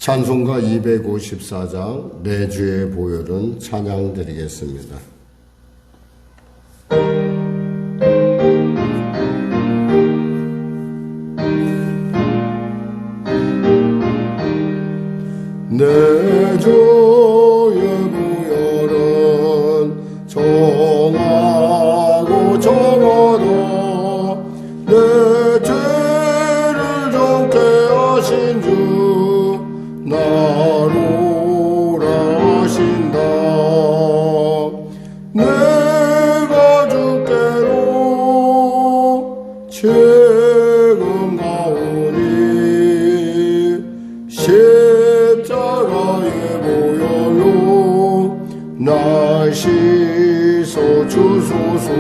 찬송가 254장 내 주의 보혈은 찬양 드리겠습니다. 내 주의 보혈은 정하고 정하다 내 죄를 정케 하신 주 나로 하신다. 내가 주께로 지금 가오니 십자가의 보혈로 날 씻어 주소서.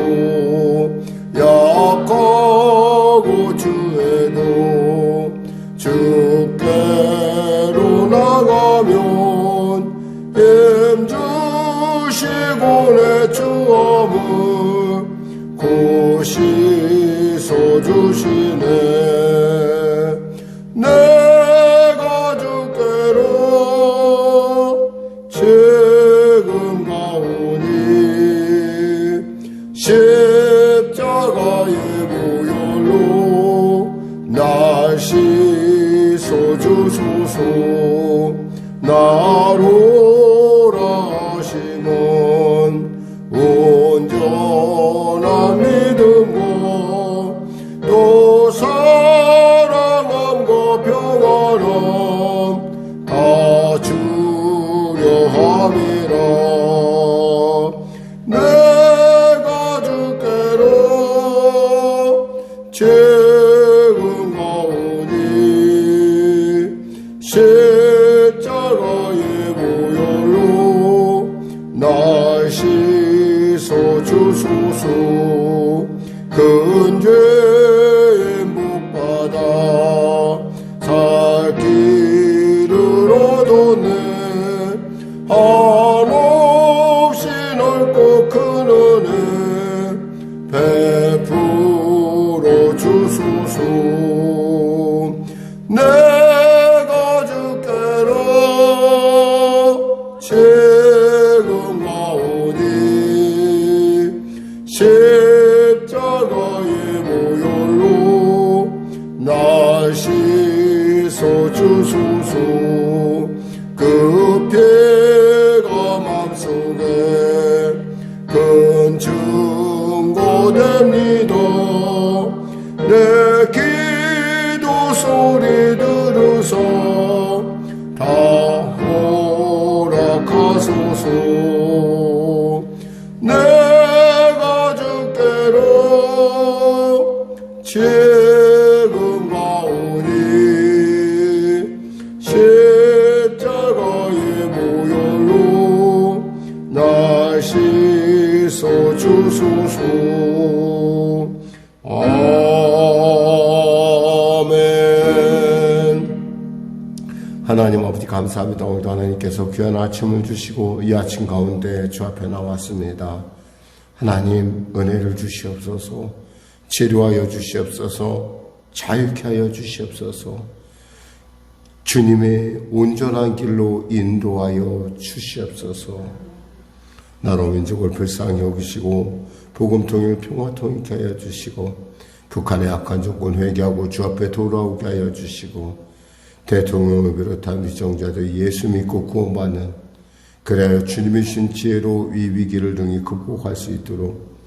약하고 주에도 주께로 나가면 힘 주시고 내 주함을 곧 씻어 주시네. 내가 주께로 지금 가오니 십자가의 보혈로 날 씻어 주소서. 나로 하심은 온전한 믿음과 또 사랑함과 평안함 다 주려 함이라. 내가 주께로 지금 가오니 십자가의 보혈로 날 씻어 주소서. 큰 죄에 못 받아 살 길을 얻었네. 한없이 넓고 큰 은혜 베풀어 주소서. 내가 주께로 지금 가오니 십자가의 보혈로 날 씻어 주소서. 그 피가 맘속에 큰 증거됩니다. 내 기도 소리 들으소 다 허락하소서. 내가 주께로 지금 가오니 십자가의 보혈로 날 씻어 주소서. 하나님 아버지 감사합니다. 오늘도 하나님께서 귀한 아침을 주시고 이 아침 가운데 주 앞에 나왔습니다. 하나님 은혜를 주시옵소서. 치료하여 주시옵소서. 자유케 하여 주시옵소서. 주님의 온전한 길로 인도하여 주시옵소서. 나로 민족을 불쌍히 여기시고 복음통일 평화통일케 하여 주시고 북한의 악한 조건 회개하고 주 앞에 돌아오게 하여 주시고 대통령을 비롯한 위정자들 예수 믿고 구원받는 그래야 주님의 신 지혜로 이 위기를 등이 극복할 수 있도록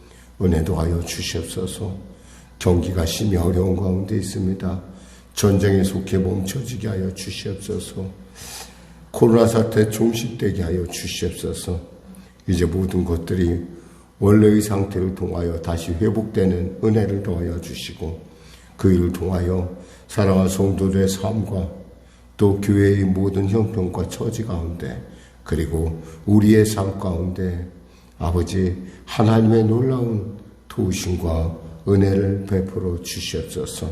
은혜도 하여 주시옵소서. 경기가 심히 어려운 가운데 있습니다. 전쟁에 속해 멈춰지게 하여 주시옵소서. 코로나 사태 종식되게 하여 주시옵소서. 이제 모든 것들이 원래의 상태를 통하여 다시 회복되는 은혜를 더하여 주시고 그 일을 통하여 사랑하는 성도들의 삶과 또 교회의 모든 형편과 처지 가운데 그리고 우리의 삶 가운데 아버지 하나님의 놀라운 도우심과 은혜를 베풀어 주시옵소서.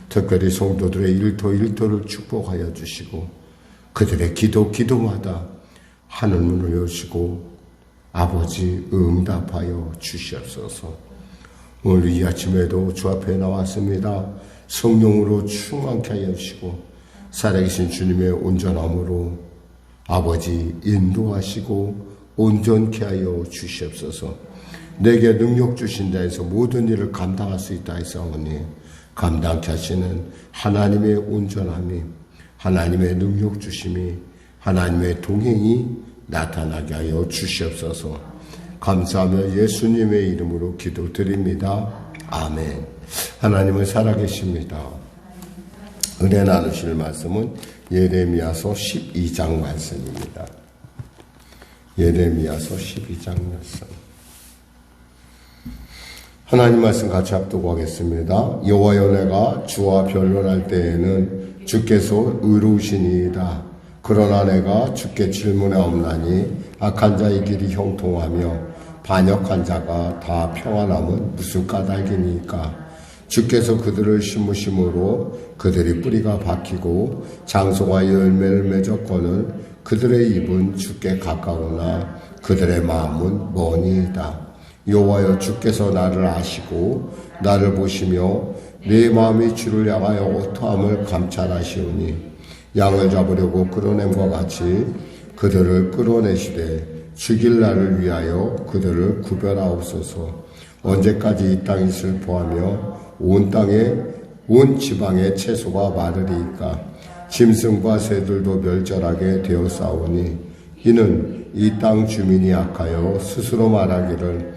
특별히 성도들의 일터를 축복하여 주시고 그들의 기도마다 하늘문을 여시고 아버지 응답하여 주시옵소서. 오늘 이 아침에도 주 앞에 나왔습니다. 성령으로 충만케 하여 주시고 살아계신 주님의 온전함으로 아버지 인도하시고 온전케 하여 주시옵소서. 내게 능력 주신다 해서 모든 일을 감당할 수 있다 하사오니 감당케 하시는 하나님의 온전함이, 하나님의 능력 주심이, 하나님의 동행이 나타나게 하여 주시옵소서. 감사하며 예수님의 이름으로 기도드립니다. 아멘. 하나님은 살아계십니다. 은혜 나누실 말씀은 예레미야서 12장 말씀입니다. 예레미야서 12장 말씀. 하나님 말씀 같이 합독 하겠습니다. 여호와여, 내가 주와 변론할 때에는 주께서 의로우시니이다. 그러나 내가 주께 질문하옵나니 악한 자의 길이 형통하며 반역한 자가 다 평안함은 무슨 까닭이니까. 주께서 그들을 심으심으로 그들이 뿌리가 박히고 장소가 열매를 맺었거늘 그들의 입은 주께 가까우나 그들의 마음은 머니이다. 여호와여, 주께서 나를 아시고 나를 보시며 내 마음이 주를 향하여 어떠함을 감찰하시오니 양을 잡으려고 끌어냄과 같이 그들을 끌어내시되 죽일 날을 위하여 그들을 구별하옵소서. 언제까지 이 땅이 슬퍼하며 온 지방의 채소가 마르리이까. 짐승과 새들도 멸절하게 되었사오니 이는 이 땅 주민이 악하여 스스로 말하기를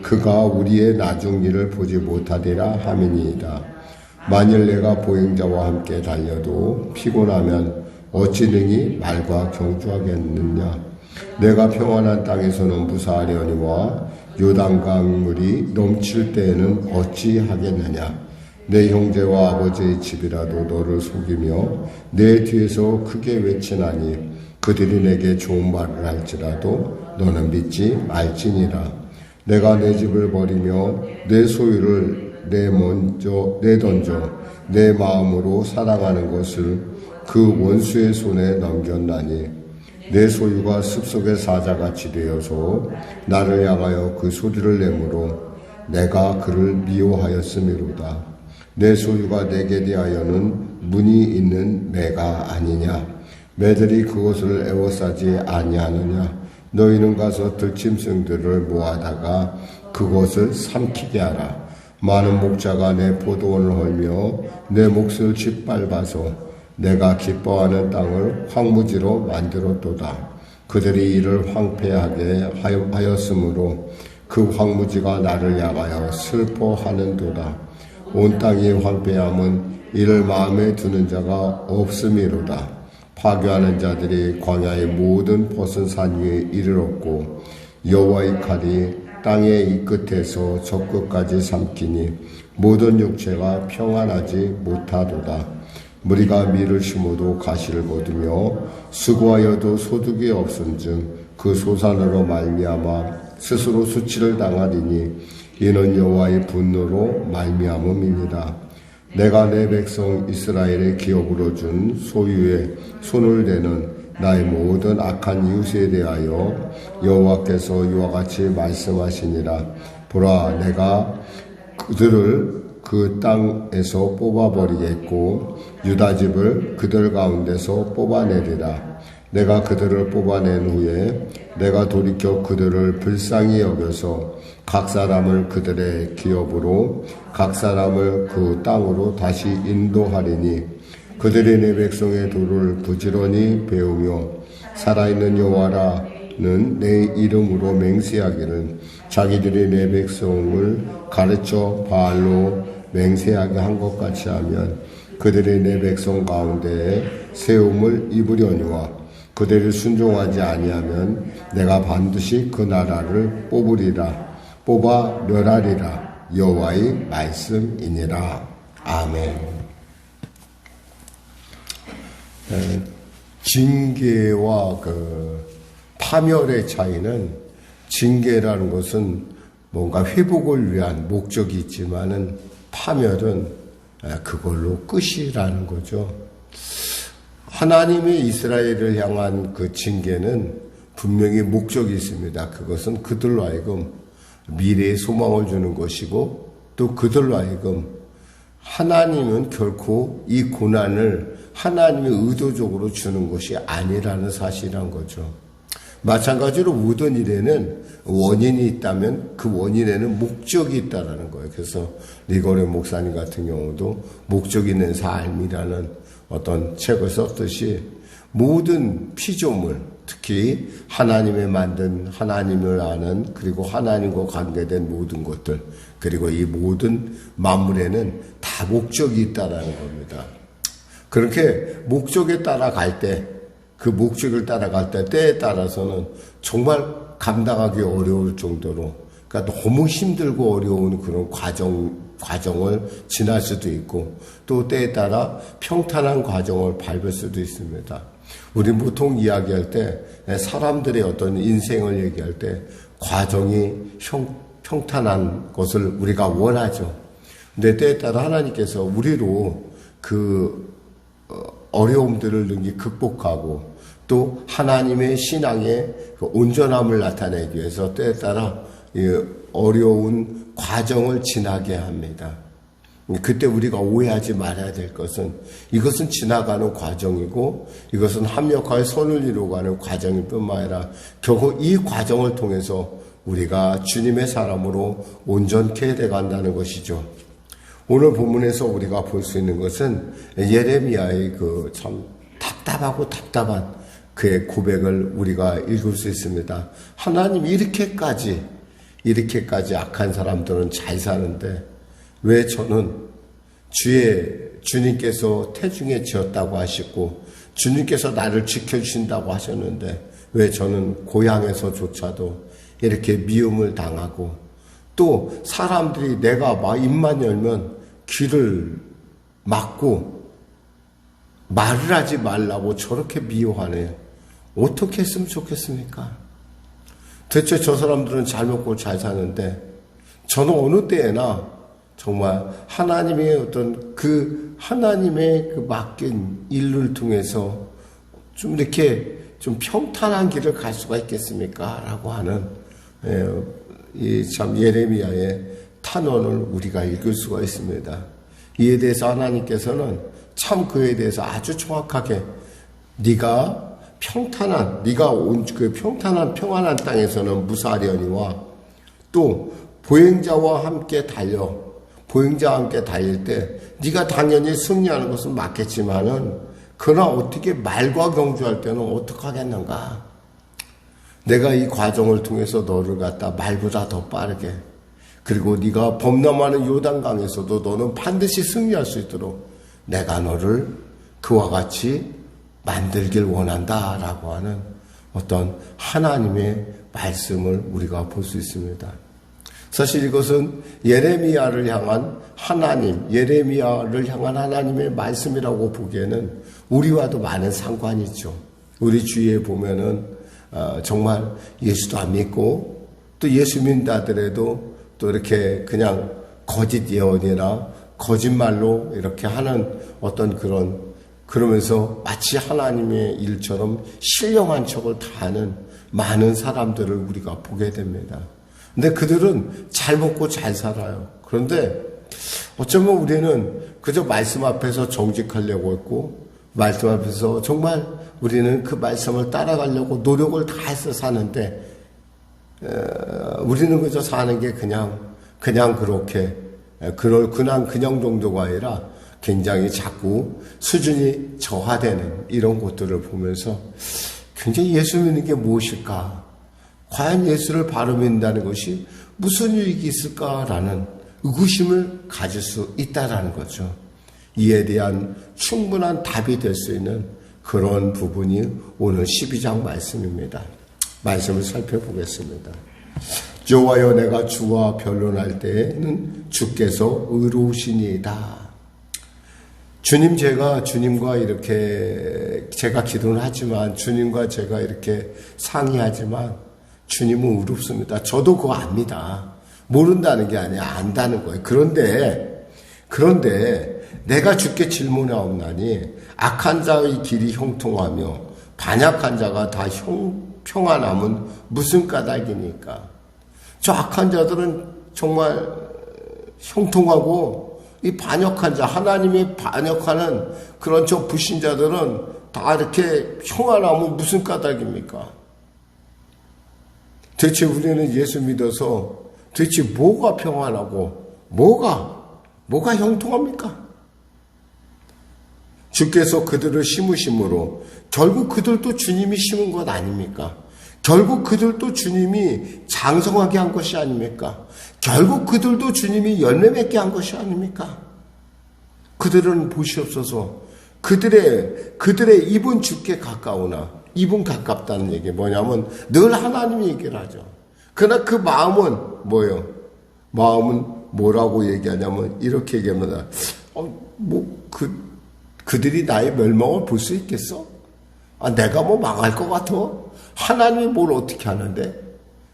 그가 우리의 나중 일을 보지 못하리라 함이니이다. 만일 내가 보행자와 함께 달려도 피곤하면 어찌 능히 말과 경주하겠느냐. 내가 평안한 땅에서는 무사하려니와 요단강 물이 넘칠 때에는 어찌 하겠느냐. 내 형제와 아버지의 집이라도 너를 속이며 내 뒤에서 크게 외치나니 그들이 내게 좋은 말을 할지라도 너는 믿지 말지니라. 내가 내 집을 버리며 내 소유를 내던져 내 마음으로 사랑하는 것을 그 원수의 손에 넘겼나니 내 소유가 습속의 사자같이 되어서 나를 향하여 그 소리를 내므로 내가 그를 미워하였음이로다. 내 소유가 내게 대하여는 문이 있는 매가 아니냐. 매들이 그것을 애워싸지 아니하느냐. 너희는 가서 들짐승들을 모아다가 그것을 삼키게 하라. 많은 목자가 내 포도원을 헐며 내 몫을 짓밟아서 내가 기뻐하는 땅을 황무지로 만들었도다. 그들이 이를 황폐하게 하였으므로 그 황무지가 나를 향하여 슬퍼하는도다. 온 땅이 황폐함은 이를 마음에 두는 자가 없음이로다. 파괴하는 자들이 광야의 모든 벗은 산 위에 이르렀고 여호와의 칼이 땅의 이 끝에서 저 끝까지 삼키니 모든 육체가 평안하지 못하도다. 무리가 밀을 심어도 가시를 거두며 수고하여도 소득이 없은즉 그 소산으로 말미암아 스스로 수치를 당하리니 이는 여호와의 분노로 말미암음이니라. 내가 내 백성 이스라엘의 기업으로 준 소유에 손을 대는 나의 모든 악한 이웃에 대하여 여호와께서 이와 같이 말씀하시니라. 보라, 내가 그들을 그 땅에서 뽑아버리겠고 유다 집을 그들 가운데서 뽑아내리라. 내가 그들을 뽑아낸 후에 내가 돌이켜 그들을 불쌍히 여겨서 각 사람을 그들의 기업으로 각 사람을 그 땅으로 다시 인도하리니 그들이 내 백성의 도를 부지런히 배우며 살아있는 여호와라는 내 이름으로 맹세하기를 자기들이 내 백성을 가르쳐 바알로 맹세하게 한 것 같이 하면 그들이 내 백성 가운데에 세움을 입으려니와 그들을 순종하지 아니하면 내가 반드시 그 나라를 뽑아 멸하리라. 여호와의 말씀이니라. 아멘. 징계와 파멸의 차이는, 징계라는 것은 뭔가 회복을 위한 목적이 있지만은 파멸은 그걸로 끝이라는 거죠. 하나님이 이스라엘을 향한 그 징계는 분명히 목적이 있습니다. 그것은 그들로 하여금 미래의 소망을 주는 것이고 또 그들로 하여금 하나님은 결코 이 고난을 하나님이 의도적으로 주는 것이 아니라는 사실이란 거죠. 마찬가지로 모든 일에는 원인이 있다면 그 원인에는 목적이 있다라는 거예요. 그래서 리고레 목사님 같은 경우도 목적 있는 삶이라는 어떤 책을 썼듯이 모든 피조물, 특히 하나님의 만든, 하나님을 아는, 그리고 하나님과 관계된 모든 것들, 그리고 이 모든 만물에는 다 목적이 있다라는 겁니다. 그렇게 목적에 따라갈 때, 그 목적을 따라갈 때 때에 따라서는 정말 감당하기 어려울 정도로, 그러니까 너무 힘들고 어려운 그런 과정을 지날 수도 있고, 또 때에 따라 평탄한 과정을 밟을 수도 있습니다. 우리 보통 이야기할 때, 사람들의 어떤 인생을 얘기할 때 과정이 평탄한 것을 우리가 원하죠. 근데 때에 따라 하나님께서 우리로 그 어려움들을 능히 극복하고 또 하나님의 신앙의 그 온전함을 나타내기 위해서 때에 따라 어려운 과정을 지나게 합니다. 그때 우리가 오해하지 말아야 될 것은 이것은 지나가는 과정이고 이것은 합력하여 선을 이루어가는 과정일 뿐만 아니라 결국 이 과정을 통해서 우리가 주님의 사람으로 온전케 돼간다는 것이죠. 오늘 본문에서 우리가 볼 수 있는 것은 예레미야의 그 참 답답한 그의 고백을 우리가 읽을 수 있습니다. 하나님 이렇게까지 악한 사람들은 잘 사는데 왜 저는 주님께서 태중에 지었다고 하시고 주님께서 나를 지켜주신다고 하셨는데 왜 저는 고향에서조차도 이렇게 미움을 당하고 또 사람들이 내가 막 입만 열면 귀를 막고 말을 하지 말라고 저렇게 미워하네요. 어떻게 했으면 좋겠습니까? 대체 저 사람들은 잘 먹고 잘 사는데 저는 어느 때에나 정말 하나님의 어떤 하나님의 그 맡긴 일을 통해서 좀 이렇게 좀 평탄한 길을 갈 수가 있겠습니까? 라고 하는, 이 참 예레미야의 탄원을 우리가 읽을 수가 있습니다. 이에 대해서 하나님께서는 참 그에 대해서 아주 정확하게 네가 온 그 평탄한 평안한 땅에서는 무사하려니와 또 보행자와 함께 달릴 때 네가 당연히 승리하는 것은 맞겠지만은 그러나 어떻게 말과 경주할 때는 어떡하겠는가? 내가 이 과정을 통해서 너를 갖다 말보다 더 빠르게 그리고 네가 범람하는 요단강에서도 너는 반드시 승리할 수 있도록 내가 너를 그와 같이 만들길 원한다라고 하는 어떤 하나님의 말씀을 우리가 볼 수 있습니다. 사실 이것은 예레미야를 향한 하나님의 말씀이라고 보기에는 우리와도 많은 상관이 있죠. 우리 주위에 보면은 정말 예수도 안 믿고 또 예수 믿다더라도 또 이렇게 그냥 거짓 예언이나 거짓말로 이렇게 하는 어떤 그러면서 마치 하나님의 일처럼 신령한 척을 다하는 많은 사람들을 우리가 보게 됩니다. 근데 그들은 잘 먹고 잘 살아요. 그런데 어쩌면 우리는 그저 말씀 앞에서 정직하려고 했고 말씀 앞에서 정말 우리는 그 말씀을 따라가려고 노력을 다해서 사는데 우리는 그저 사는 게 그냥 그렇게 그냥 정도가 아니라 굉장히 자꾸 수준이 저하되는 이런 것들을 보면서 굉장히 예수 믿는 게 무엇일까? 과연 예수를 바로 믿는다는 것이 무슨 유익이 있을까라는 의구심을 가질 수 있다라는 거죠. 이에 대한 충분한 답이 될 수 있는 그런 부분이 오늘 12장 말씀입니다. 말씀을 살펴보겠습니다. 여호와여 내가 주와 변론할 때에는 주께서 의로우시니이다. 주님과 이렇게 제가 기도는 하지만 주님과 제가 이렇게 상의하지만 주님은 의롭습니다. 저도 그거 압니다. 모른다는 게 아니라 안다는 거예요. 그런데 내가 주께 질문하옵나니 악한 자의 길이 형통하며 반역한 자가 다 평안함은 무슨 까닭이니까? 저 악한 자들은 정말 형통하고 이 반역한 자, 하나님이 반역하는 그런 저 불신자들은 다 이렇게 평안하면 무슨 까닭입니까? 대체 우리는 예수 믿어서 대체 뭐가 평안하고 뭐가 형통합니까? 주께서 그들을 심으심으로 결국 그들도 주님이 심은 것 아닙니까? 결국 그들도 주님이 장성하게 한 것이 아닙니까? 결국 그들도 주님이 열매 맺게 한 것이 아닙니까? 그들은 보시옵소서. 그들의 입은 주께 가까우나, 입은 가깝다는 얘기 뭐냐면 늘 하나님 얘기를 하죠. 그러나 그 마음은 뭐예요? 마음은 뭐라고 얘기하냐면 이렇게 얘기합니다. 그들이 나의 멸망을 볼 수 있겠어? 내가 뭐 망할 것 같아? 하나님이 뭘 어떻게 하는데?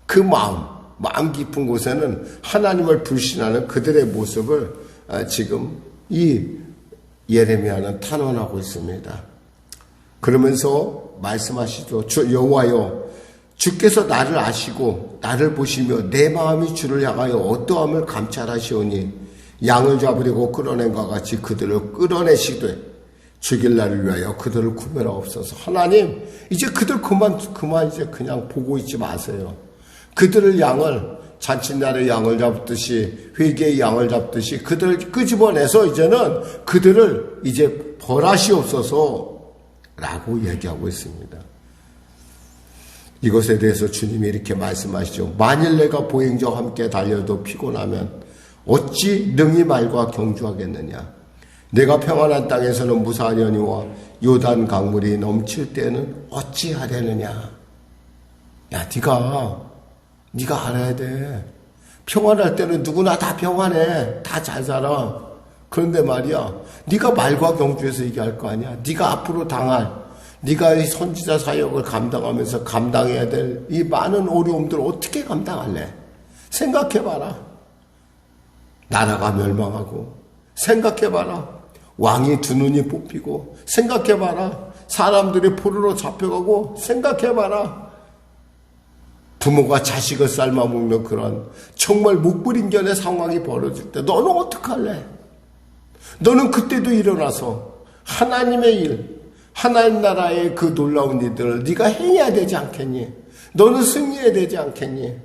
그 마음 깊은 곳에는 하나님을 불신하는 그들의 모습을 지금 이 예레미야는 탄원하고 있습니다. 그러면서 말씀하시죠. 여호와여, 주께서 나를 아시고 나를 보시며 내 마음이 주를 향하여 어떠함을 감찰하시오니 양을 잡으려고 끌어낸 것 같이 그들을 끌어내시되 죽일 날을 위하여 그들을 구별하옵소서. 하나님, 이제 그들 그만 이제 그냥 보고 있지 마세요. 그들을 잔칫날의 양을 잡듯이, 회개의 양을 잡듯이 그들을 끄집어내서 이제는 그들을 이제 벌하시옵소서 라고 얘기하고 있습니다. 이것에 대해서 주님이 이렇게 말씀하시죠. 만일 내가 보행자와 함께 달려도 피곤하면 어찌 능히 말과 경주하겠느냐. 내가 평안한 땅에서는 무사하려니와 요단 강물이 넘칠 때는 어찌하려느냐. 야, 네가 알아야 돼. 평안할 때는 누구나 다 평안해. 다 잘 살아. 그런데 말이야, 네가 말과 경주에서 얘기할 거 아니야. 네가 앞으로 네가 이 선지자 사역을 감당하면서 감당해야 될 이 많은 어려움들을 어떻게 감당할래? 생각해봐라. 나라가 멸망하고, 생각해봐라. 왕이 두 눈이 뽑히고, 생각해봐라. 사람들이 포로로 잡혀가고, 생각해봐라. 부모가 자식을 삶아먹는 그런 정말 목불인견의 상황이 벌어질 때 너는 어떡할래? 너는 그때도 일어나서 하나님의 일, 하나님 나라의 그 놀라운 일들을 네가 행해야 되지 않겠니? 너는 승리해야 되지 않겠니?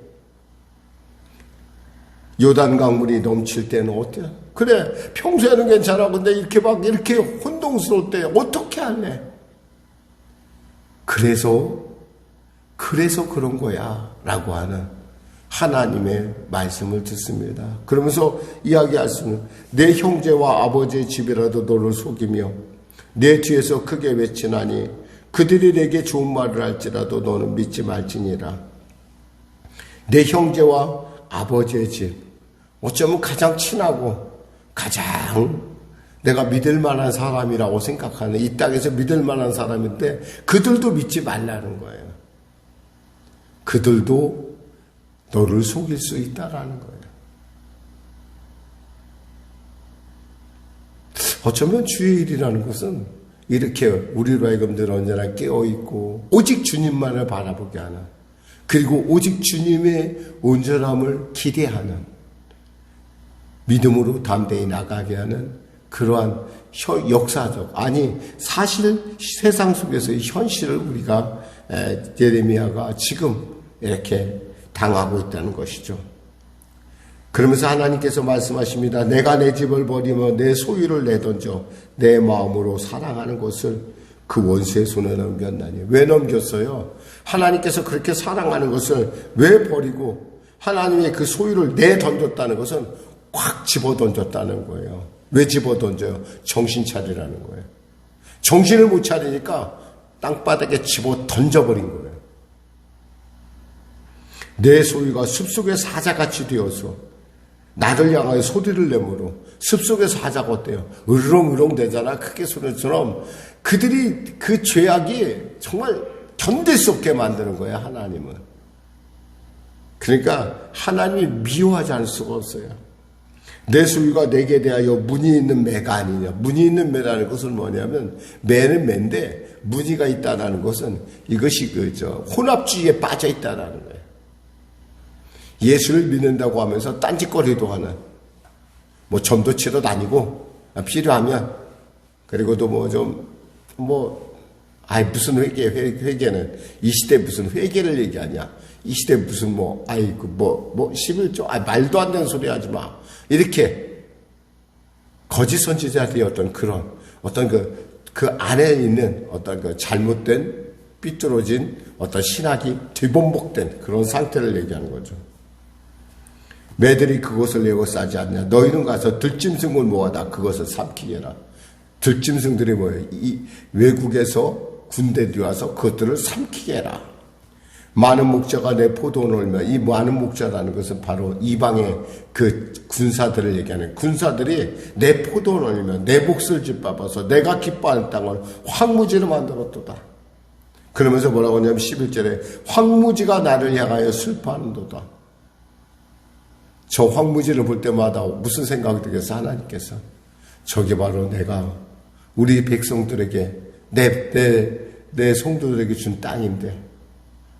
요단 강물이 넘칠 때는 어때요? 그래, 평소에는 괜찮아. 근데 이렇게 혼동스러울 때 어떻게 할래? 그래서 그런 거야 라고 하는 하나님의 말씀을 듣습니다. 그러면서 이야기할 수는 내 형제와 아버지의 집이라도 너를 속이며 내 뒤에서 크게 외치나니 그들이 내게 좋은 말을 할지라도 너는 믿지 말지니라. 내 형제와 아버지의 집, 어쩌면 가장 친하고 가장 내가 믿을 만한 사람이라고 생각하는, 이 땅에서 믿을 만한 사람인데 그들도 믿지 말라는 거예요. 그들도 너를 속일 수 있다라는 거예요. 어쩌면 주의 일이라는 것은 이렇게 우리로 하여금 늘 언제나 깨어있고 오직 주님만을 바라보게 하는, 그리고 오직 주님의 온전함을 기대하는, 믿음으로 담대히 나가게 하는 그러한 역사적, 사실 세상 속에서의 현실을 우리가 예레미야가 지금 이렇게 당하고 있다는 것이죠. 그러면서 하나님께서 말씀하십니다. 내가 내 집을 버리며 내 소유를 내던져 내 마음으로 사랑하는 것을 그 원수의 손에 넘겼나니. 왜 넘겼어요? 하나님께서 그렇게 사랑하는 것을 왜 버리고 하나님의 그 소유를 내던졌다는 것은 확 집어던졌다는 거예요. 왜 집어던져요? 정신 차리라는 거예요. 정신을 못 차리니까 땅바닥에 집어던져버린 거예요. 내 소유가 숲속의 사자같이 되어서 나를 향하여 소리를 내므로, 숲속의 사자가 어때요? 으르렁으렁 되잖아. 크게 소리처럼. 그들이 그 죄악이 정말 견딜 수 없게 만드는 거예요, 하나님은. 그러니까 하나님이 미워하지 않을 수가 없어요. 내 소유가 내게 대하여 문이 있는 매가 아니냐. 문이 있는 매라는 것은 뭐냐면, 매는 매인데 무늬가 있다는 것은 이것이 혼합주의에 빠져 있다는 거예요. 예수를 믿는다고 하면서 딴짓거리도 하는, 뭐 점도 치러 다니고 필요하면 그리고도 무슨 회개는 이 시대 무슨 회개를 얘기하냐? 이 시대 무슨 11조 말도 안 되는 소리 하지 마. 이렇게 거짓 선지자들이 어떤 그 안에 있는 어떤 그 잘못된 삐뚤어진 어떤 신학이 뒤범벅된 그런 상태를 얘기하는 거죠. 매들이 그것을 내고 싸지 않냐. 너희는 가서 들짐승을 모아다 그것을 삼키게 해라. 들짐승들이 뭐예요? 이 외국에서 군대들이 와서 그것들을 삼키게 해라. 많은 목자가 내 포도원을 울며, 이 많은 목자라는 것은 바로 이방의 그 군사들을 얘기하는, 군사들이 내 포도원을 울며 내 몫을 짓밟아서 내가 기뻐하는 땅을 황무지로 만들었도다. 그러면서 뭐라고 하냐면 11절에 황무지가 나를 향하여 슬퍼하는도다. 저 황무지를 볼 때마다 무슨 생각이 들겠어? 하나님께서 저게 바로 내가 우리 백성들에게 내 성도들에게 준 땅인데,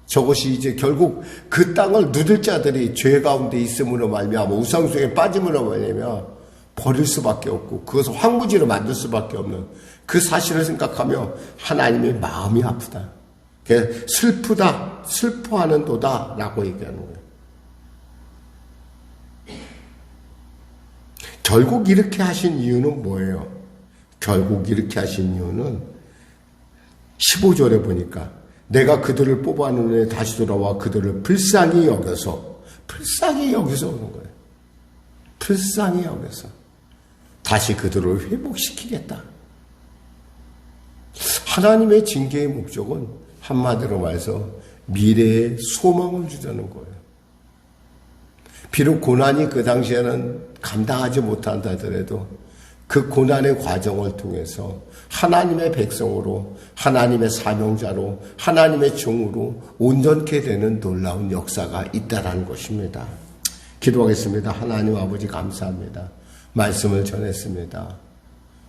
저것이 이제 결국 그 땅을 누릴 자들이 죄 가운데 있음으로 말미암아 우상숭에 빠짐으로 말미암아 버릴 수밖에 없고 그것을 황무지로 만들 수밖에 없는 그 사실을 생각하며 하나님의 마음이 아프다. 슬프다, 슬퍼하는도다 라고 얘기하는 거예요. 결국 이렇게 하신 이유는 뭐예요? 결국 이렇게 하신 이유는 15절에 보니까 내가 그들을 뽑아놓은 다시 돌아와 그들을 불쌍히 여겨서 오는 거예요. 불쌍히 여겨서 다시 그들을 회복시키겠다. 하나님의 징계의 목적은 한마디로 말해서 미래에 소망을 주자는 거예요. 비록 고난이 그 당시에는 감당하지 못한다 하더라도 그 고난의 과정을 통해서 하나님의 백성으로, 하나님의 사명자로, 하나님의 종으로 온전케 되는 놀라운 역사가 있다라는 것입니다. 기도하겠습니다. 하나님 아버지 감사합니다. 말씀을 전했습니다.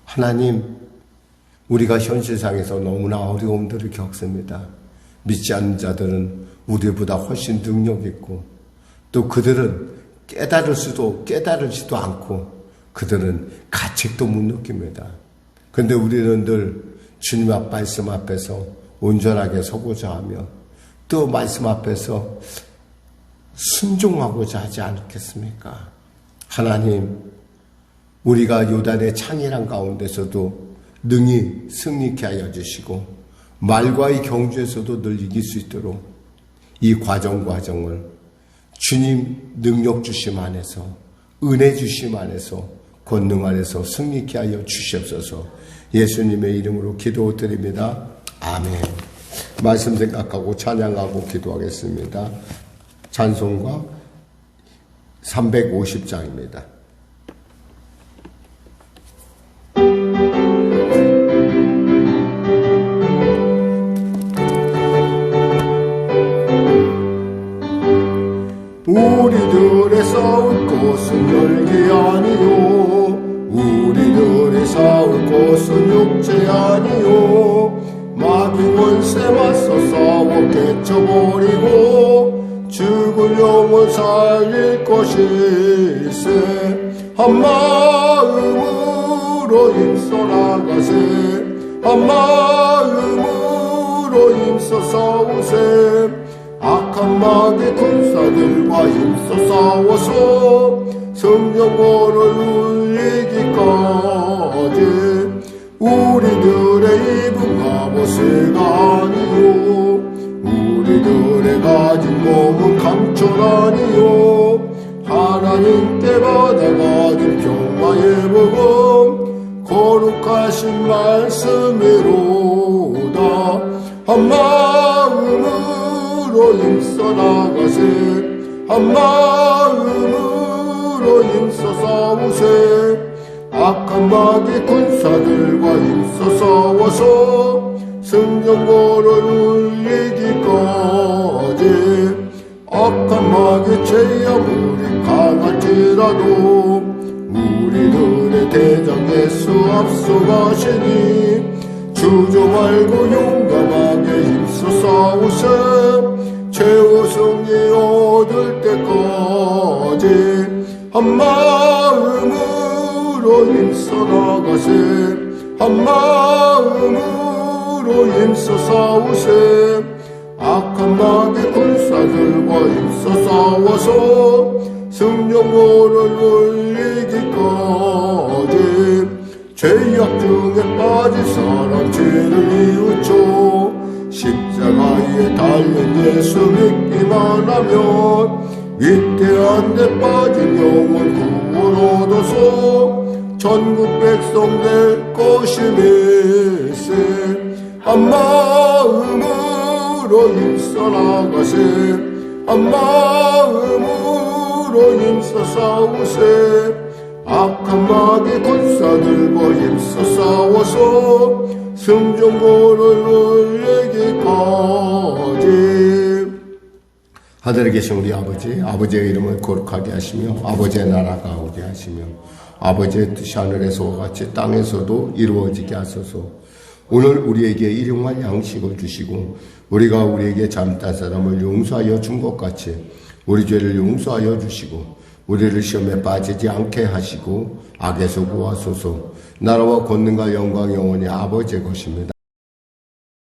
하나님, 우리가 현실상에서 너무나 어려움들을 겪습니다. 믿지 않는 자들은 우리보다 훨씬 능력 있고 또 그들은 깨달을지도 않고 그들은 가책도 못 느낍니다. 그런데 우리는 늘 주님 앞 말씀 앞에서 온전하게 서고자 하며 또 말씀 앞에서 순종하고자 하지 않겠습니까? 하나님, 우리가 요단의 창이란 가운데서도 능히 승리케 하여 주시고 말과의 경주에서도 늘 이길 수 있도록 이 과정을 주님 능력 주심 안에서, 은혜 주심 안에서, 권능 안에서 승리케 하여 주시옵소서. 예수님의 이름으로 기도드립니다. 아멘. 말씀 생각하고 찬양하고 기도하겠습니다. 찬송가 350장입니다. 우리들의 싸울 곳은 열기 아니요, 우리들의 싸울 곳은 육체 아니요, 마귀 원세 맞서 싸워 깨쳐버리고 죽을 영혼 살릴 것일세. 한마음으로 힘써 나가세, 한마음으로 힘써 싸우세. 악한 마귀 군사들과 힘써 싸워서 성령으로 울리기까지. 우리들의 입은 갑옷가 아니요, 우리들의 가진 몸은 강철 아니요, 하나님께 받아가진 평화의 복음 거룩하신 말씀이로다. 한마음으로 힘써 나가세, 한마음으로 힘써 싸우세. 악한 마귀 군사들과 힘써 싸워서 성령으로 울리기까지. 악한 마귀 죄 아무리 강할지라도 우리들의 대장 예수 앞서가시니 주저 말고 용감하게 힘써 싸우세. 최후 승리 얻을 때까지. 한마음은 힘써 나가세 한마음으로 힘써 싸우세 악한 마귀 군사들과 힘써 싸워서 승전고를 올리기까지 죄악 중에 빠진 사람 죄를 이웃죠 십자가에 달린 예수 믿기만 하면 위태한 데 빠진 영혼 구원 얻어서 전국 백성 될 것이밀세 한마음으로 힘써 나가세 한마음으로 힘써 싸우세 악한 마귀 군사들과 힘써 싸워서 승전고를 올리기까지 하늘에 계신 우리 아버지, 아버지의 이름을 거룩하게 하시며 아버지의 나라가 오게 하시며 아버지의 뜻이 하늘에서와 같이 땅에서도 이루어지게 하소서. 오늘 우리에게 일용할 양식을 주시고 우리가 우리에게 잘못한 사람을 용서하여 준 것 같이 우리 죄를 용서하여 주시고 우리를 시험에 빠지지 않게 하시고 악에서 구하소서. 나라와 권능과 영광 영원히 아버지의 것입니다.